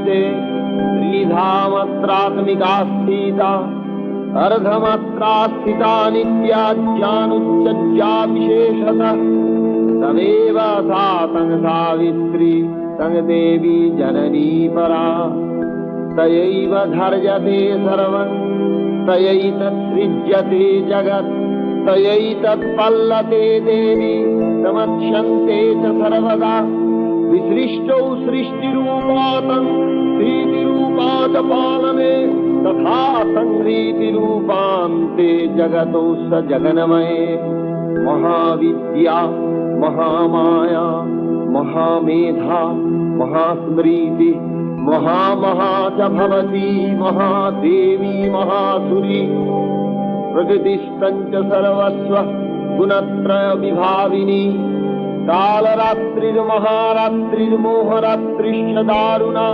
प्रतीयते त्रिधामात्रात्मिका स्थिता अर्धमात्रा स्थिता नित्या ज्ञानोच्चज्या विशेषतः तमेव सा तं सावित्री तं देवी जननी परा तयैव धर्यते सर्वं तयैतत्सृज्यते जगत् तयैतत्पल्लते देवी समक्ष्यन्ते च सर्वदा विसृष्टौ सृष्टिरूपातं स्थितिरूपा च पालने तथा संहृतिरूपान्ते जगतो स जगन्मये महाविद्या महामाया महामेधा महास्मृति महामहा च भवती महादेवी महासुरी प्रकृतिस्तञ्च सर्वस्व गुणत्रय विभाविनी कालरात्रिर्महारात्रिर्मोहरात्रिश्च दारुणा